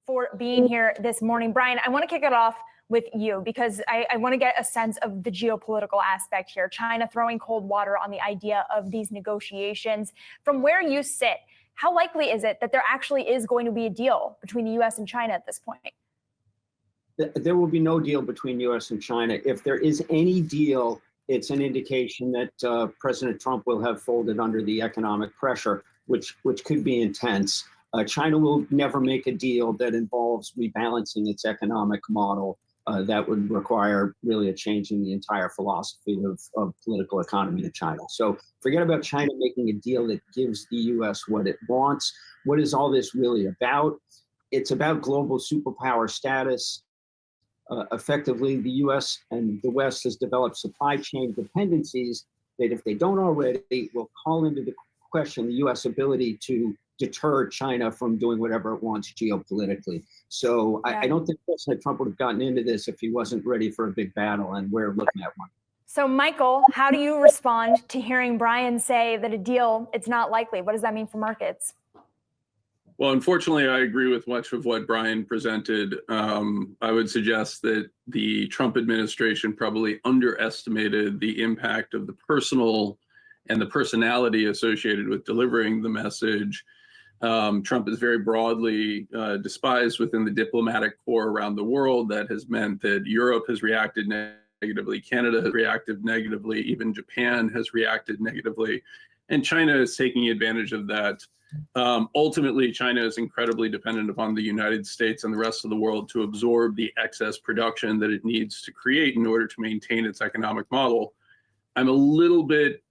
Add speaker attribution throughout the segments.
Speaker 1: for being here this morning. Brian, I want to kick it off with you because I want to get a sense of the geopolitical aspect here. China throwing cold water on the idea of these negotiations. From where you sit, how likely is it that there actually is going to be a deal between the U.S. and China at this point?
Speaker 2: There will be no deal between U.S. and China. If there is any deal, it's an indication that President Trump will have folded under the economic pressure, which could be intense. China will never make a deal that involves rebalancing its economic model. That would require really a change in the entire philosophy of political economy to China. So forget about China making a deal that gives the U.S. what it wants. What is all this really about? It's about global superpower status. Effectively, the U.S. and the West has developed supply chain dependencies that, if they don't already, will call into the question the U.S. ability to deter China from doing whatever it wants geopolitically. So I don't think President Trump would have gotten into this if he wasn't ready for a big battle, and we're looking at one.
Speaker 1: So, Michael, how do you respond to hearing Brian say that a deal, it's not likely? What does that mean for markets?
Speaker 3: Well, unfortunately, I agree with much of what Brian presented. I would suggest that the Trump administration probably underestimated the impact of the personal and the personality associated with delivering the message. Trump is very broadly despised within the diplomatic corps around the world. That has meant that Europe has reacted negatively, Canada has reacted negatively, even Japan has reacted negatively, and China is taking advantage of that. Ultimately, China is incredibly dependent upon the United States and the rest of the world to absorb the excess production that it needs to create in order to maintain its economic model. I'm a little bit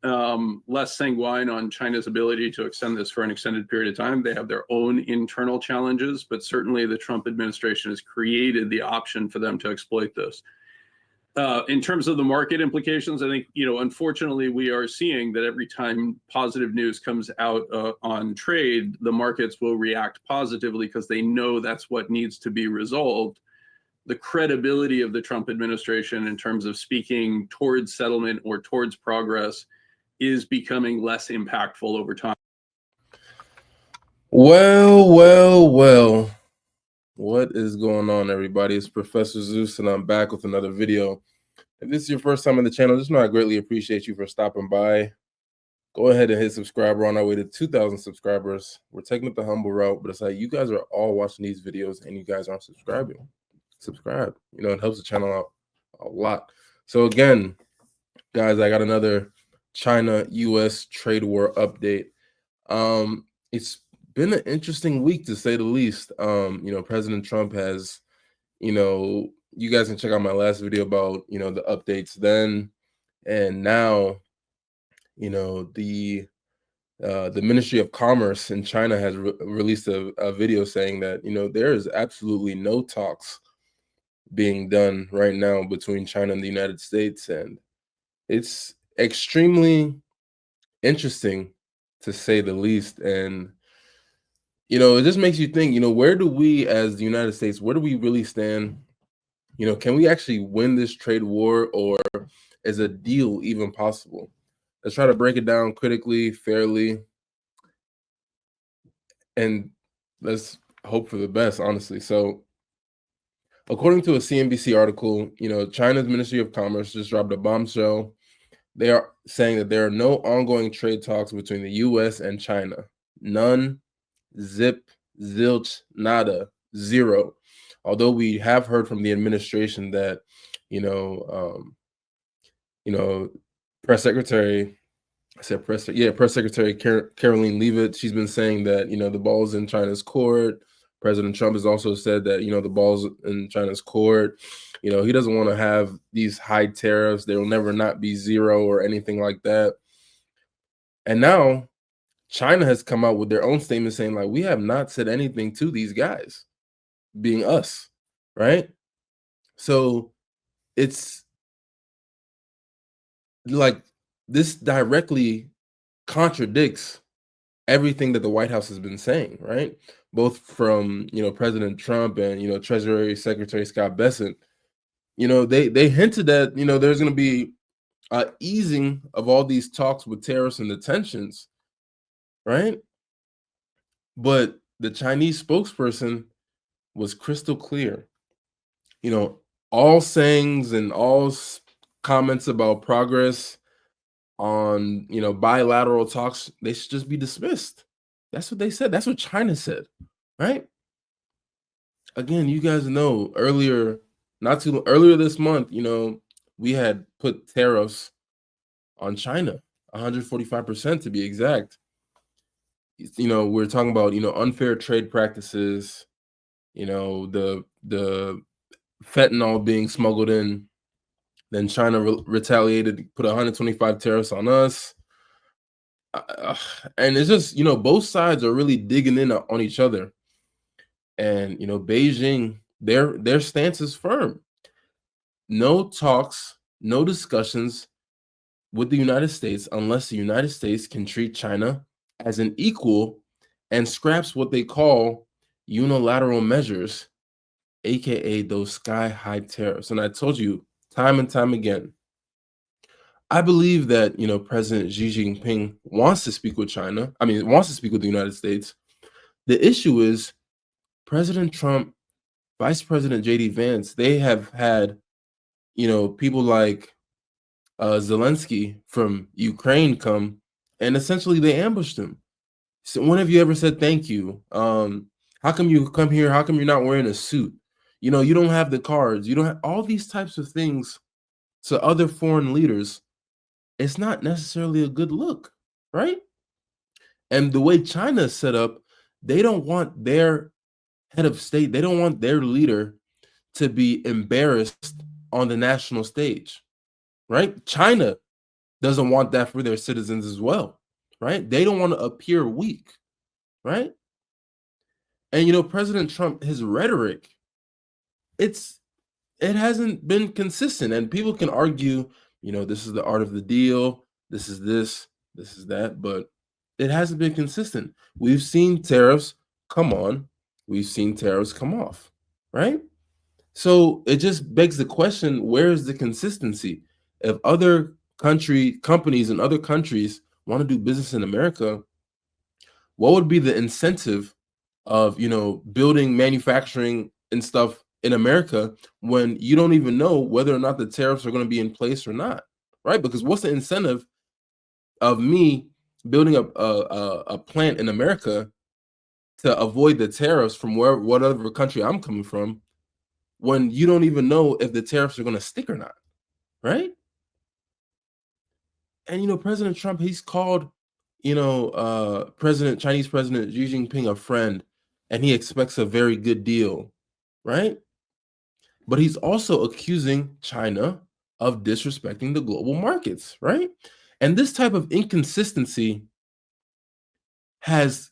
Speaker 3: less sanguine on China's ability to extend this for an extended period of time. They have their own internal challenges, but certainly the Trump administration has created the option for them to exploit this. In terms of the market implications, I think, unfortunately, we are seeing that every time positive news comes out on trade, the markets will react positively because they know that's what needs to be resolved. The credibility of the Trump administration in terms of speaking towards settlement or towards progress is becoming less impactful over time.
Speaker 4: Well. What is going on, everybody? It's Professor Zeus, and I'm back with another video. If this is your first time on the channel, just know I greatly appreciate you for stopping by. Go ahead and hit subscribe. We're on our way to 2,000 subscribers. We're taking it the humble route, but it's like you guys are all watching these videos and you guys aren't subscribing. Subscribe. It helps the channel out a lot. So again, guys, I got another China-U.S. trade war update. It's been an interesting week, to say the least. President Trump has, you guys can check out my last video about, the updates then and now. The Ministry of Commerce in China has released a video saying that, there is absolutely no talks being done right now between China and the United States. And it's extremely interesting, to say the least. And it just makes you think, where do we as the United States, where do we really stand? Can we actually win this trade war, or is a deal even possible? Let's try to break it down critically, fairly, and let's hope for the best, honestly. So according to a CNBC article, China's Ministry of Commerce just dropped a bombshell. They are saying that there are no ongoing trade talks between the U.S. and China. None. Zip, zilch, nada, zero. Although we have heard from the administration that, Press Secretary Caroline Leavitt, she's been saying that, the ball's in China's court. President Trump has also said that, the ball's in China's court. He doesn't want to have these high tariffs. There will never not be zero or anything like that. And now China has come out with their own statement saying, like, we have not said anything to these guys, being us, right? So it's like this directly contradicts everything that the White House has been saying, right? Both from, President Trump and, Treasury Secretary Scott Bessent. They hinted that, there's going to be easing of all these talks with tariffs and the tensions, right? But the Chinese spokesperson was crystal clear. All sayings and all comments about progress on, bilateral talks, they should just be dismissed. That's what they said. That's what China said, right? Again, you guys know earlier this month, we had put tariffs on China, 145% to be exact. We're talking about, unfair trade practices, the fentanyl being smuggled in. Then China retaliated, put 125 tariffs on us. And it's just, both sides are really digging in on each other. And, Beijing, their stance is firm. No talks, no discussions with the United States unless the United States can treat China as an equal and scraps what they call unilateral measures, aka those sky-high tariffs. And I told you time and time again, I believe that, President Xi Jinping wants to speak with China. I mean, wants to speak with the United States. The issue is President Trump, Vice President J.D. Vance, they have had, people like Zelensky from Ukraine come, and essentially they ambushed him. So when have you ever said thank you? How come you come here? How come you're not wearing a suit? You don't have the cards. You don't have all these types of things to other foreign leaders. It's not necessarily a good look, right? And the way China is set up, they don't want their head of state, they don't want their leader to be embarrassed on the national stage, right? China doesn't want that for their citizens as well, right? They don't want to appear weak, right? And President Trump, his rhetoric, it hasn't been consistent. And people can argue, this is the art of the deal, this is that, but it hasn't been consistent. We've seen tariffs come on, we've seen tariffs come off, right? So it just begs the question, where is the consistency? If other companies in other countries want to do business in America, what would be the incentive of, building manufacturing and stuff in America when you don't even know whether or not the tariffs are going to be in place or not, right? Because what's the incentive of me building a plant in America to avoid the tariffs from whatever country I'm coming from, when you don't even know if the tariffs are going to stick or not, right? And President Trump, he's called Chinese President Xi Jinping a friend, and he expects a very good deal, right? But he's also accusing China of disrespecting the global markets, right? And this type of inconsistency has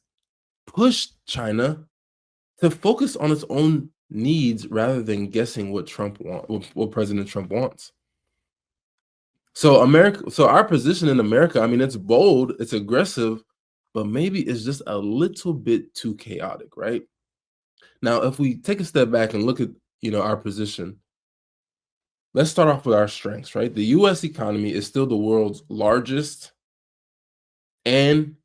Speaker 4: pushed China to focus on its own needs rather than guessing what President Trump wants. So our position in America, I mean, it's bold, it's aggressive, but maybe it's just a little bit too chaotic, right? Now, if we take a step back and look at, our position, let's start off with our strengths, right? The U.S. economy is still the world's largest, and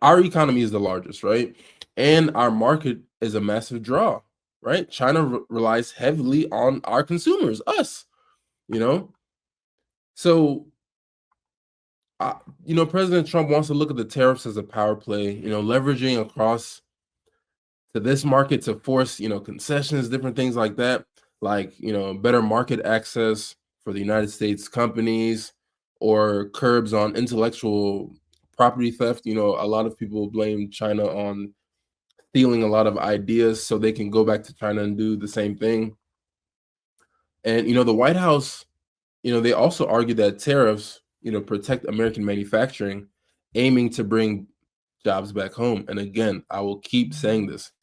Speaker 4: our economy is the largest, right? And our market is a massive draw, right? China relies heavily on our consumers, us, So, President Trump wants to look at the tariffs as a power play, leveraging across to this market to force, concessions, different things like that, like, better market access for the United States companies or curbs on intellectual property theft. A lot of people blame China on stealing a lot of ideas so they can go back to China and do the same thing. And, the White House, they also argue that tariffs, protect American manufacturing, aiming to bring jobs back home. And again, I will keep saying this.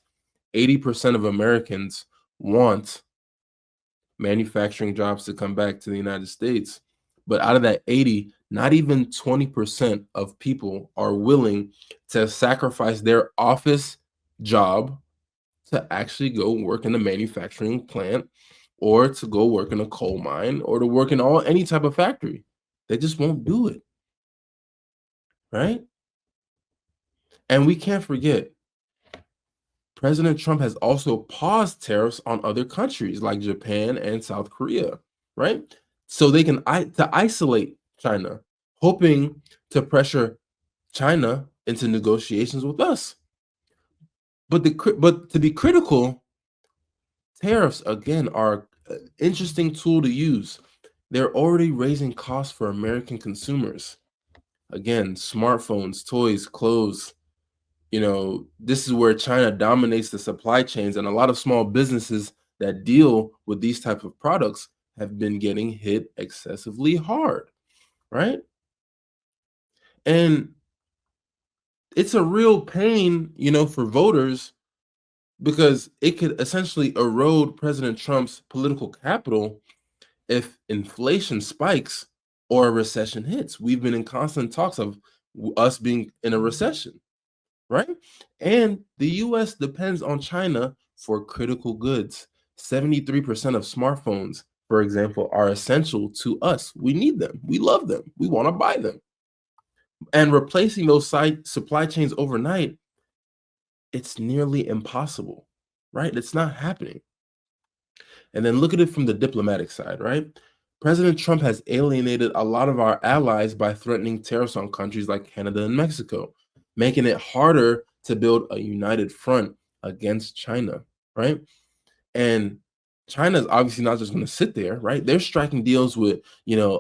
Speaker 4: 80% of Americans want manufacturing jobs to come back to the United States. But out of that 80, not even 20% of people are willing to sacrifice their office job to actually go work in a manufacturing plant or to go work in a coal mine or to work in any type of factory. They just won't do it, right? And we can't forget, President Trump has also paused tariffs on other countries like Japan and South Korea, right? So they can isolate China, hoping to pressure China into negotiations with us. But to be critical, tariffs again are an interesting tool to use. They're already raising costs for American consumers. Again, smartphones, toys, clothes. This is where China dominates the supply chains, and a lot of small businesses that deal with these type of products have been getting hit excessively hard, right? And it's a real pain, for voters, because it could essentially erode President Trump's political capital if inflation spikes or a recession hits. We've been in constant talks of us being in a recession, right? And the US depends on China for critical goods. 73% of smartphones, for example, are essential to us. We need them. We love them. We want to buy them. And replacing those supply chains overnight, it's nearly impossible, right? It's not happening. And then look at it from the diplomatic side, right? President Trump has alienated a lot of our allies by threatening tariffs on countries like Canada and Mexico, making it harder to build a united front against China, right? And China is obviously not just going to sit there, right? They're striking deals with,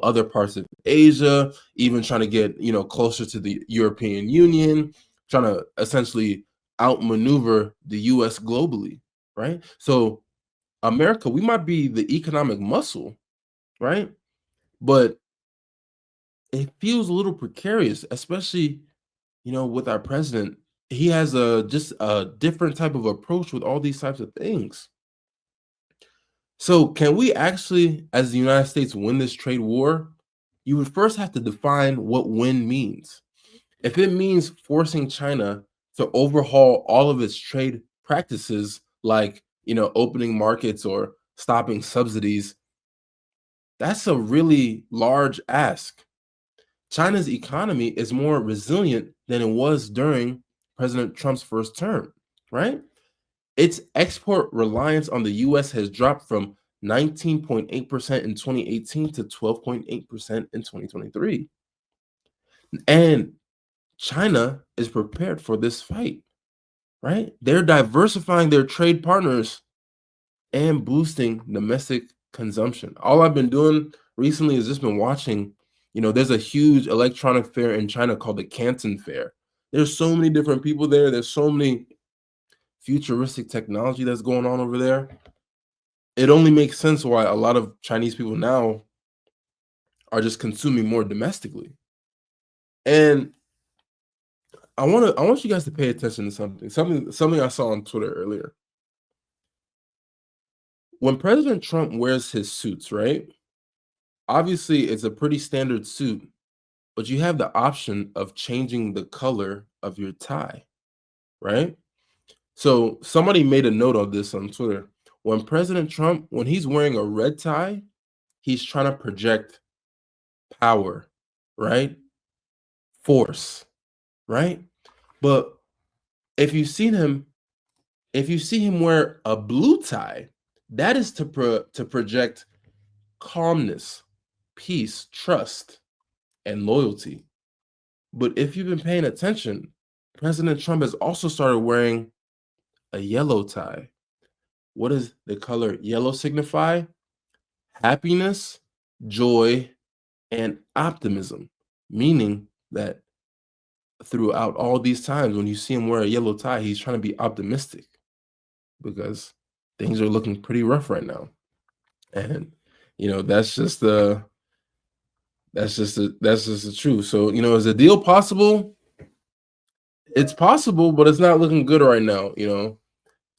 Speaker 4: other parts of Asia, even trying to get, closer to the European Union, trying to essentially outmaneuver the US globally, right? So America, we might be the economic muscle, right? But it feels a little precarious, especially, with our president. He has just a different type of approach with all these types of things. So can we actually, as the United States, win this trade war? You would first have to define what win means. If it means forcing China to overhaul all of its trade practices, like, opening markets or stopping subsidies, that's a really large ask. China's economy is more resilient than it was during President Trump's first term, right? Its export reliance on the US has dropped from 19.8% in 2018 to 12.8% in 2023. And China is prepared for this fight, right? They're diversifying their trade partners and boosting domestic consumption. All I've been doing recently is just been watching, there's a huge electronic fair in China called the Canton Fair. There's so many different people there. There's so many futuristic technology that's going on over there. It only makes sense why a lot of Chinese people now are just consuming more domestically. And I want you guys to pay attention to something I saw on Twitter earlier. When President Trump wears his suits, right? Obviously, it's a pretty standard suit, but you have the option of changing the color of your tie, right? So somebody made a note of this on Twitter. When President Trump, when he's wearing a red tie, he's trying to project power, right? Force, right? But if you see him wear a blue tie, that is to project calmness, peace, trust, and loyalty. But if you've been paying attention, President Trump has also started wearing a yellow tie. What does the color yellow signify? Happiness, joy, and optimism, meaning that throughout all these times when you see him wear a yellow tie, he's trying to be optimistic because things are looking pretty rough right now. And that's just the truth. So, is a deal possible? It's possible, but it's not looking good right now.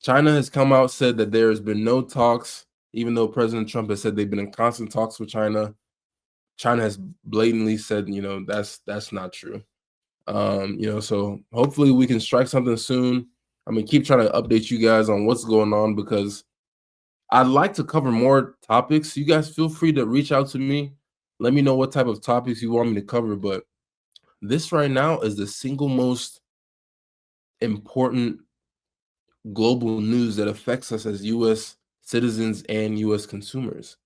Speaker 4: China has come out, said that there has been no talks, even though President Trump has said they've been in constant talks with China. China has blatantly said, that's not true. So hopefully we can strike something soon. I'm gonna keep trying to update you guys on what's going on because I'd like to cover more topics. You guys feel free to reach out to me. Let me know what type of topics you want me to cover. But this right now is the single most important global news that affects us as U.S. citizens and U.S. consumers.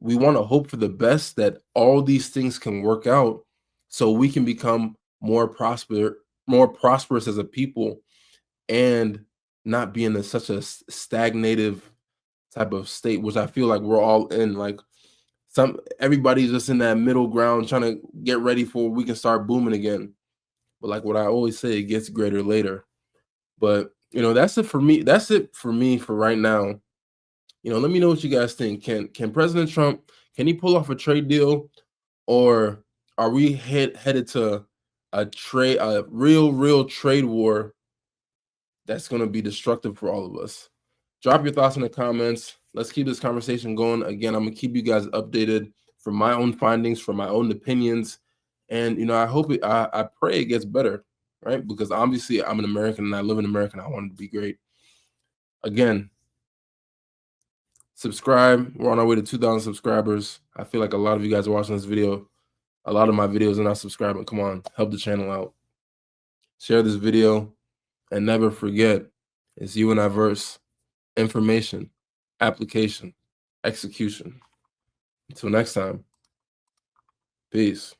Speaker 4: We want to hope for the best that all these things can work out so we can become more prosperous as a people and not be in such a stagnative type of state, which I feel like we're all in. Like everybody's just in that middle ground trying to get ready for we can start booming again. But like what I always say, it gets greater later. But that's it for me. That's it for me for right now. Let me know what you guys think. Can President Trump, can he pull off a trade deal, or are we headed to a real trade war that's going to be destructive for all of us? Drop your thoughts in the comments. Let's keep this conversation going. Again, I'm gonna keep you guys updated from my own findings, from my own opinions, and I hope I pray it gets better, right? Because obviously I'm an American and I live in America and I want it to be great. Again, subscribe. We're on our way to 2,000 subscribers. I feel like a lot of you guys are watching this video. A lot of my videos are not subscribing. Come on, help the channel out. Share this video, and never forget, it's you and I verse. Information, application, execution. Until next time, peace.